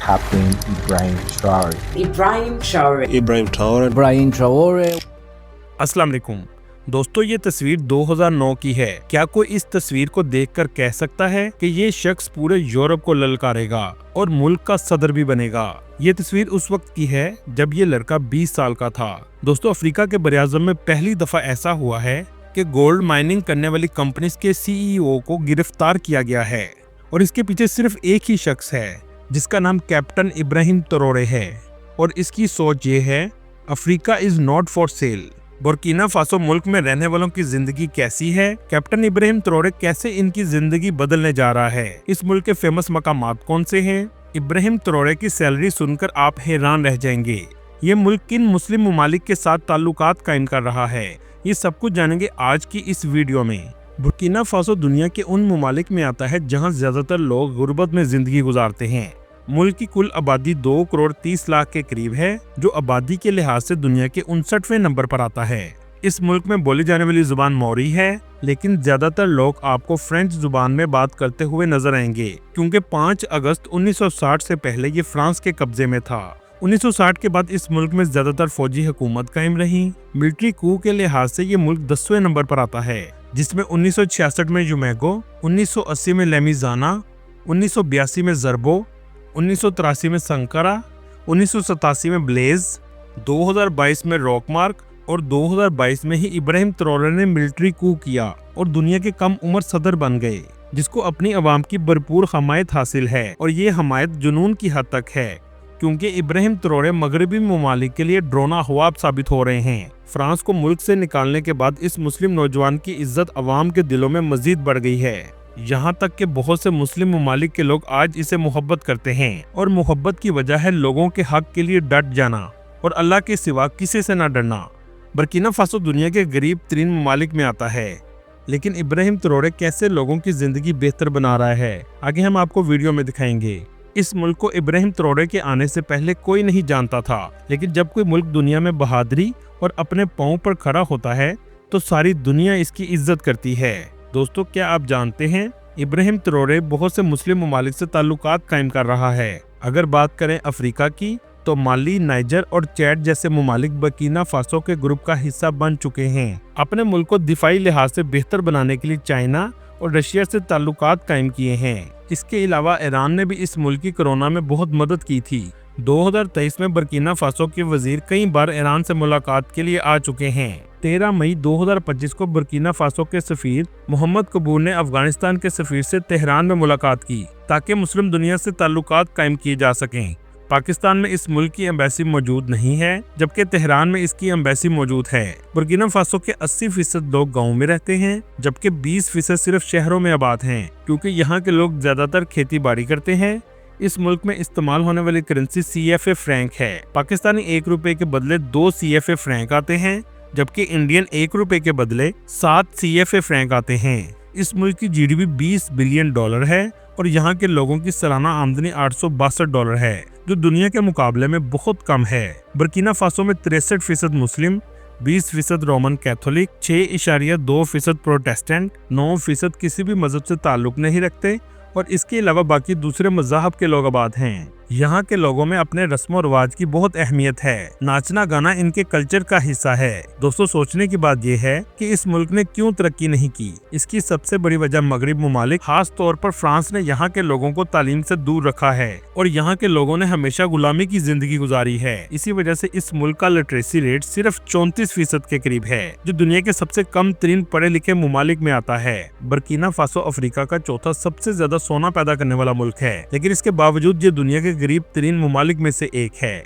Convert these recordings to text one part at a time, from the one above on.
Captain Ibrahim Traore. Ibrahim Traore. Ibrahim Traore. Ibrahim Traore. अस्सलाम वालेकुम दोस्तों, ये तस्वीर 2009 की है। क्या कोई इस तस्वीर को देखकर कह सकता है कि ये शख्स पूरे यूरोप को ललकारेगा और मुल्क का सदर भी बनेगा? ये तस्वीर उस वक्त की है जब ये लड़का 20 साल का था। दोस्तों, अफ्रीका के बरआज़म में पहली दफा ऐसा हुआ है कि गोल्ड माइनिंग करने वाली कंपनीज के CEO को गिरफ्तार किया गया है और इसके पीछे सिर्फ एक ही शख्स है जिसका नाम कैप्टन इब्राहिम ट्रोरे है और इसकी सोच ये है, Africa is not for sale. Burkina Faso मुल्क में रहने वालों की जिंदगी कैसी है, कैप्टन इब्राहिम ट्रोरे कैसे इनकी जिंदगी बदलने जा रहा है, इस मुल्क के फेमस मकामात कौन से हैं, इब्राहिम ट्रोरे की सैलरी सुनकर आप हैरान रह जाएंगे। ये मुल्क किन मुस्लिम ममालिक के साथ ताल्लुकात कायम कर रहा है, ये सब कुछ जानेंगे आज की इस वीडियो में। बुर्किना फासो दुनिया के उन ममालिक में आता है जहाँ ज्यादातर लोग गुर्बत में जिंदगी गुजारते हैं। मुल्क की कुल आबादी 2 करोड़ 30 लाख के करीब है, जो आबादी के लिहाज से दुनिया के 59वें नंबर पर आता है। इस मुल्क में बोली जाने वाली जुबान मौरी है, लेकिन ज्यादातर लोग आपको फ्रेंच जुबान में बात करते हुए नजर आएंगे, क्योंकि 5 अगस्त 1960 से पहले ये फ्रांस के कब्जे में था। 1960 के बाद इस मुल्क में ज्यादातर फौजी हुकूमत कायम रही। मिलिट्री कू के लिहाज से ये मुल्क 10वें नंबर पर आता है, जिसमें 1966 में युमेगो, 1980 में लेमिजाना, 1982 में जरबो, 1983 में संकरा, 1987 में ब्लेज, 2022 में रॉकमार्क और 2022 में ही इब्राहिम ट्रोरे ने मिलिट्री कू किया और दुनिया के कम उम्र सदर बन गए, जिसको अपनी आवाम की भरपूर हमायत हासिल है। और ये हमायत जुनून की हद तक है, क्योंकि इब्राहिम ट्रोरे मगरबी ममालिक के लिए ड्रोना ख्वाब साबित हो रहे हैं। फ्रांस को मुल्क से निकालने के बाद इस मुस्लिम नौजवान की इज्जत अवाम के दिलों में मजीद बढ़ गई है, यहाँ तक कि बहुत से मुस्लिम ममालिक के लोग आज इसे मोहब्बत करते हैं। और मोहब्बत की वजह है लोगों के हक के लिए डट जाना और अल्लाह के सिवा किसी से न डरना। बुर्किना फासो दुनिया के गरीब तरीन ममालिक में आता है, लेकिन इब्राहिम ट्रोरे कैसे लोगों की जिंदगी बेहतर बना रहा है, आगे हम आपको वीडियो में दिखाएंगे। इस मुल्क को इब्राहिम ट्रोरे के आने से पहले कोई नहीं जानता था, लेकिन जब कोई मुल्क दुनिया में बहादुरी और अपने पांव पर खड़ा होता है तो सारी दुनिया इसकी इज्जत करती है। दोस्तों, क्या आप जानते हैं इब्राहिम ट्रोरे बहुत से मुस्लिम ममालिक से ताल्लुकात कायम कर रहा है। अगर बात करें अफ्रीका की तो माली, नाइजर और चैड जैसे ममालिक बुर्किना फासो के ग्रुप का हिस्सा बन चुके हैं। अपने मुल्क को दिफाई लिहाज से बेहतर बनाने के लिए चाइना और रशिया से ताल्लुकात कायम किए हैं। इसके अलावा ईरान ने भी इस मुल्क की कोरोना में बहुत मदद की थी। 2023 में बुर्किना फासो के वजीर कई बार ईरान से मुलाकात के लिए आ चुके हैं। 13 मई 2025 को बुर्किना फासो के सफीर मोहम्मद कबूर ने अफगानिस्तान के सफीर से तेहरान में मुलाकात की, ताकि मुस्लिम दुनिया से ताल्लुकात कायम किए जा सकें। पाकिस्तान में इस मुल्क की एम्बेसी मौजूद नहीं है, जबकि तेहरान में इसकी एम्बेसी मौजूद है। बुर्किना फासो के 80% लोग गाँव में रहते हैं, जबकि 20% सिर्फ शहरों में आबाद हैं, क्योंकि यहाँ के लोग ज्यादातर खेती बाड़ी करते हैं। इस मुल्क में इस्तेमाल होने वाली करेंसी CFA फ्रैंक है। पाकिस्तानी 1 रुपए के बदले 2 CFA फ्रैंक आते हैं, जबकि इंडियन 1 रुपए के बदले 7 CFA फ्रैंक आते हैं। इस मुल्क की GDP $20 बिलियन है और यहाँ के लोगों की सालाना आमदनी $862 है, जो दुनिया के मुकाबले में बहुत कम है। बुर्किना फासो में 63% मुस्लिम, 20% रोमन कैथोलिक, 6.2% प्रोटेस्टेंट, 9% किसी भी मजहब से ताल्लुक नहीं रखते और इसके अलावा बाकी दूसरे मज़हब के लोग आबाद हैं। यहाँ के लोगों में अपने रस्म और रिवाज की बहुत अहमियत है। नाचना गाना इनके कल्चर का हिस्सा है। दोस्तों, सोचने की बात यह है कि इस मुल्क ने क्यों तरक्की नहीं की। इसकी सबसे बड़ी वजह मगरब ममालिक, खास तौर पर फ्रांस ने यहाँ के लोगों को तालीम से दूर रखा है और यहाँ के लोगों ने हमेशा गुलामी की जिंदगी गुजारी है। इसी वजह से इस मुल्क का लिटरेसी रेट सिर्फ 34% के करीब है, जो दुनिया के सबसे कम तरीन पढ़े लिखे ममालिक में आता है। बुर्किना फासो अफ्रीका का चौथा सबसे ज्यादा सोना पैदा करने वाला मुल्क है, लेकिन इसके बावजूद ये दुनिया के गरीब तरीन ममालिक में से एक है।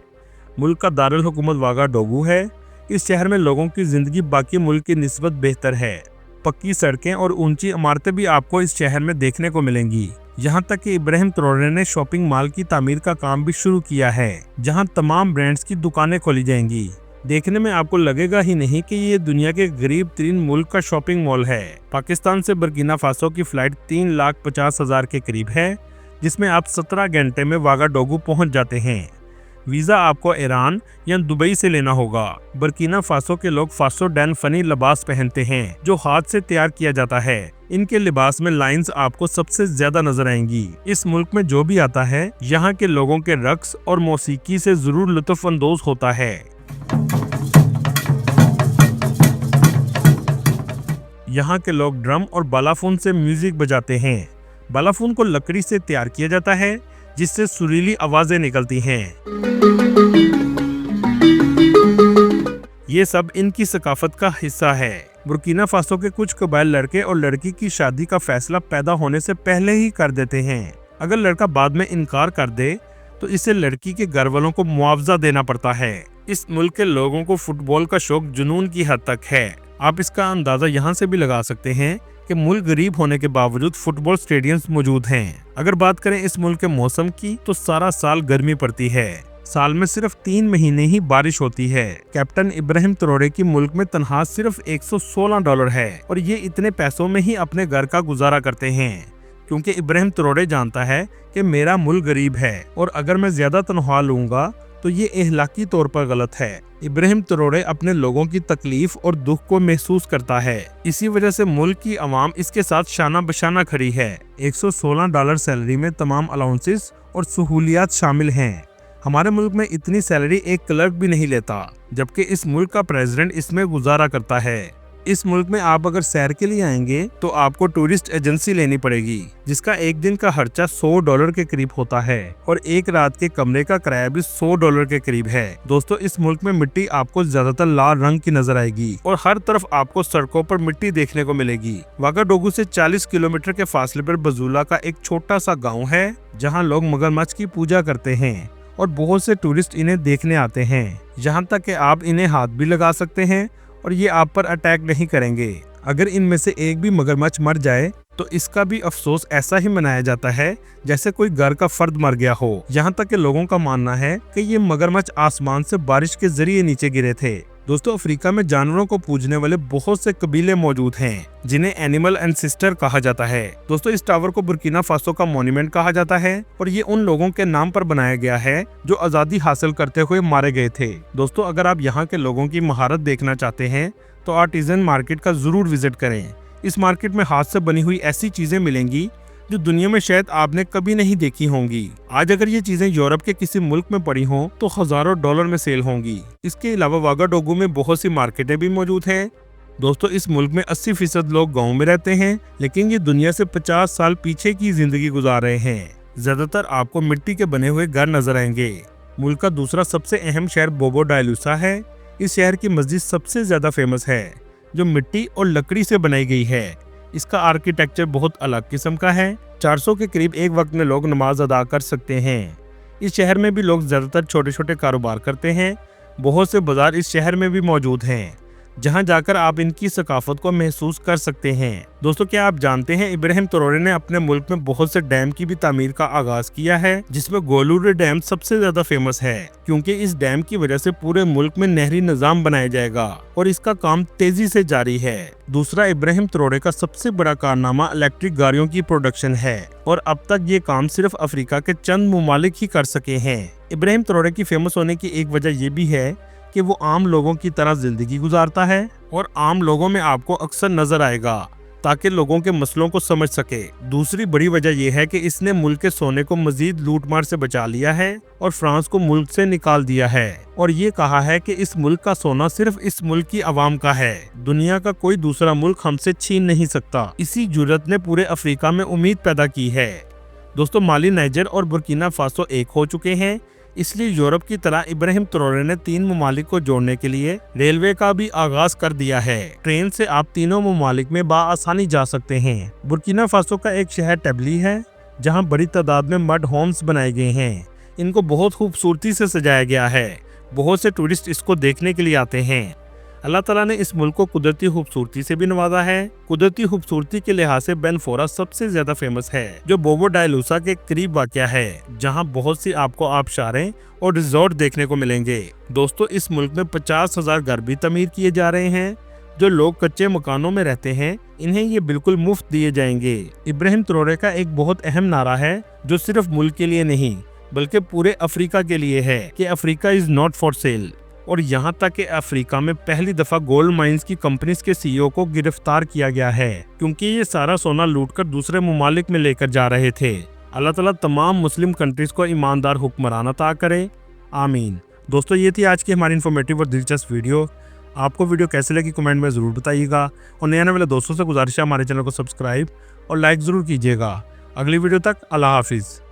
मुल्क का दारुल हुकूमत वागाडोगू है। इस शहर में लोगों की जिंदगी बाकी मुल्क की निस्बत बेहतर है। पक्की सड़कें और ऊंची इमारतें भी आपको इस शहर में देखने को मिलेंगी। यहाँ तक कि इब्राहिम ट्रोरे ने शॉपिंग मॉल की तामीर का काम भी शुरू किया है, जहाँ तमाम ब्रांड्स की दुकानें खोली जाएंगी। देखने में आपको लगेगा ही नहीं कि ये दुनिया के गरीब तरीन मुल्क का शॉपिंग मॉल है। पाकिस्तान से बुर्किना फासो की फ्लाइट 3,50,000 के करीब है, जिसमें आप 17 घंटे में वागाडोगू पहुंच जाते हैं। वीजा आपको ईरान या दुबई से लेना होगा। बर्किना फासो के लोग फासो डैन फनी लिबास पहनते हैं जो हाथ से तैयार किया जाता है। इनके लिबास में लाइंस आपको सबसे ज्यादा नजर आएंगी। इस मुल्क में जो भी आता है यहाँ के लोगों के रक्स और मौसीकी से जरूर लुत्फ अंदोज होता है। यहाँ के लोग ड्रम और बालाफोन से म्यूजिक बजाते हैं। बालाफोन को लकड़ी से तैयार किया जाता है जिससे सुरीली आवाजें निकलती हैं। ये सब इनकी सकाफत का हिस्सा है। बुर्किना फासो के कुछ कबाइल लड़के और लड़की की शादी का फैसला पैदा होने से पहले ही कर देते हैं। अगर लड़का बाद में इनकार कर दे तो इसे लड़की के घर वालों को मुआवजा देना पड़ता है। इस मुल्क के लोगों को फुटबॉल का शौक जुनून की हद तक है। आप इसका अंदाजा यहाँ से भी लगा सकते हैं कि मुल्क गरीब होने के बावजूद फुटबॉल स्टेडियम्स मौजूद हैं। अगर बात करें इस मुल्क के मौसम की तो सारा साल गर्मी पड़ती है। साल में सिर्फ 3 महीने ही बारिश होती है। कैप्टन इब्राहिम ट्रोरे की मुल्क में तनख्वाह सिर्फ $116 है और ये इतने पैसों में ही अपने घर का गुजारा करते हैं क्योंकि इब्राहिम ट्रोरे जानता है कि मेरा मुल्क गरीब है और अगर मैं ज्यादा तनख्वाह लूंगा तो ये इहलाकी तौर पर गलत है। इब्राहिम ट्रोरे अपने लोगों की तकलीफ और दुख को महसूस करता है। इसी वजह से मुल्क की आवाम इसके साथ शाना बशाना खड़ी है। $116 सैलरी में तमाम अलाउंसेस और सहूलियात शामिल हैं। हमारे मुल्क में इतनी सैलरी एक क्लर्क भी नहीं लेता, जबकि इस मुल्क का प्रेसिडेंट इसमें गुजारा करता है। इस मुल्क में आप अगर सैर के लिए आएंगे तो आपको टूरिस्ट एजेंसी लेनी पड़ेगी जिसका एक दिन का खर्चा $100 के करीब होता है और एक रात के कमरे का किराया भी $100 के करीब है। दोस्तों, इस मुल्क में मिट्टी आपको ज्यादातर लाल रंग की नजर आएगी और हर तरफ आपको सड़कों पर मिट्टी देखने को मिलेगी। वागाडोगू से 40 किलोमीटर के फासले पर बजूला का एक छोटा सा गाँव है जहाँ लोग मगरमच्छ की पूजा करते हैं और बहुत से टूरिस्ट इन्हें देखने आते हैं। यहाँ तक कि आप इन्हें हाथ भी लगा सकते हैं और ये आप पर अटैक नहीं करेंगे। अगर इनमें से एक भी मगरमच्छ मर जाए तो इसका भी अफसोस ऐसा ही मनाया जाता है जैसे कोई घर का फर्द मर गया हो। यहाँ तक कि लोगों का मानना है कि ये मगरमच्छ आसमान से बारिश के जरिए नीचे गिरे थे। दोस्तों, अफ्रीका में जानवरों को पूजने वाले बहुत से कबीले मौजूद हैं जिन्हें एनिमल एंसेस्टर कहा जाता है। दोस्तों, इस टावर को बुर्किना फासो का मॉन्यूमेंट कहा जाता है और ये उन लोगों के नाम पर बनाया गया है जो आजादी हासिल करते हुए मारे गए थे। दोस्तों, अगर आप यहाँ के लोगों की महारत देखना चाहते हैं तो आर्टिजन मार्केट का जरूर विजिट करें। इस मार्केट में हाथ से बनी हुई ऐसी चीजें मिलेंगी जो दुनिया में शायद आपने कभी नहीं देखी होंगी। आज अगर ये चीजें यूरोप के किसी मुल्क में पड़ी हों तो हजारों डॉलर में सेल होंगी। इसके अलावा वागाडोगू में बहुत सी मार्केटें भी मौजूद हैं। दोस्तों, इस मुल्क में 80% लोग गाँव में रहते हैं लेकिन ये दुनिया से 50 साल पीछे की जिंदगी गुजार रहे हैं। ज्यादातर आपको मिट्टी के बने हुए घर नजर आएंगे। मुल्क का दूसरा सबसे अहम शहर बोबो डायलूसा है। इस शहर की मस्जिद सबसे ज्यादा फेमस है जो मिट्टी और लकड़ी से बनाई गई है। इसका आर्किटेक्चर बहुत अलग किस्म का है। 400 के करीब एक वक्त में लोग नमाज अदा कर सकते हैं। इस शहर में भी लोग ज्यादातर छोटे छोटे कारोबार करते हैं। बहुत से बाजार इस शहर में भी मौजूद हैं जहां जाकर आप इनकी सकाफत को महसूस कर सकते हैं। दोस्तों, क्या आप जानते हैं इब्राहिम ट्रोरे ने अपने मुल्क में बहुत से डैम की भी तामीर का आगाज किया है जिसमें गोलूरे डैम सबसे ज्यादा फेमस है क्योंकि इस डैम की वजह से पूरे मुल्क में नहरी निजाम बनाया जाएगा और इसका काम तेजी से जारी है। दूसरा, इब्राहिम ट्रोरे का सबसे बड़ा कारनामा इलेक्ट्रिक गाड़ियों की प्रोडक्शन है और अब तक ये काम सिर्फ अफ्रीका के चंद ममालिक ही कर सके हैं। इब्राहिम ट्रोरे की फेमस होने की एक वजह ये भी है कि वो आम लोगों की तरह जिंदगी गुजारता है और आम लोगों में आपको अक्सर नजर आएगा ताकि लोगों के मसलों को समझ सके। दूसरी बड़ी वजह यह है कि इसने मुल्क के सोने को मजीद लूटमार से बचा लिया है और फ्रांस को मुल्क से निकाल दिया है और ये कहा है कि इस मुल्क का सोना सिर्फ इस मुल्क की आवाम का है, दुनिया का कोई दूसरा मुल्क हमसे छीन नहीं सकता। इसी जुर्रत ने पूरे अफ्रीका में उम्मीद पैदा की है। दोस्तों, माली, नाइजर और बुर्किना फासो एक हो चुके हैं, इसलिए यूरोप की तरह इब्राहिम ट्रोरे ने 3 ममालिक को जोड़ने के लिए रेलवे का भी आगाज कर दिया है। ट्रेन से आप तीनों ममालिक में बाआसानी जा सकते हैं। बुर्किना फासो का एक शहर टेबली है जहां बड़ी तादाद में मड होम्स बनाए गए हैं। इनको बहुत खूबसूरती से सजाया गया है। बहुत से टूरिस्ट इसको देखने के लिए आते हैं। अल्लाह ताला ने इस मुल्क को कुदरती खूबसूरती से भी नवाजा है। कुदरती खूबसूरती के लिहाज से बेनफोरा सबसे ज्यादा फेमस है जो बोबो डायलूसा के करीब वाक़या है जहां बहुत सी आपको आबशारें और रिजॉर्ट देखने को मिलेंगे। दोस्तों, इस मुल्क में 50,000 घर भी तमीर किए जा रहे हैं। जो लोग कच्चे मकानों में रहते हैं इन्हें ये बिल्कुल मुफ्त दिए जाएंगे। इब्राहिम ट्रोरे का एक बहुत अहम नारा है जो सिर्फ मुल्क के लिए नहीं बल्कि पूरे अफ्रीका के लिए है कि Africa is not for sale. और यहाँ तक कि अफ्रीका में पहली दफा गोल्ड माइंस की कंपनीज के सीईओ को गिरफ्तार किया गया है, क्योंकि ये सारा सोना लूटकर दूसरे ममालिक में लेकर जा रहे थे। अल्लाह ताला तमाम मुस्लिम कंट्रीज को ईमानदार हुक्मरान अता करे, आमीन। दोस्तों ये थी आज की हमारी इन्फॉर्मेटिव और दिलचस्प वीडियो। आपको वीडियो कैसे लगी कमेंट में ज़रूर बताइएगा, और नए आने वाले दोस्तों से गुजारिश है हमारे चैनल को सब्सक्राइब और लाइक ज़रूर कीजिएगा। अगली वीडियो तक अल्लाह हाफिज़।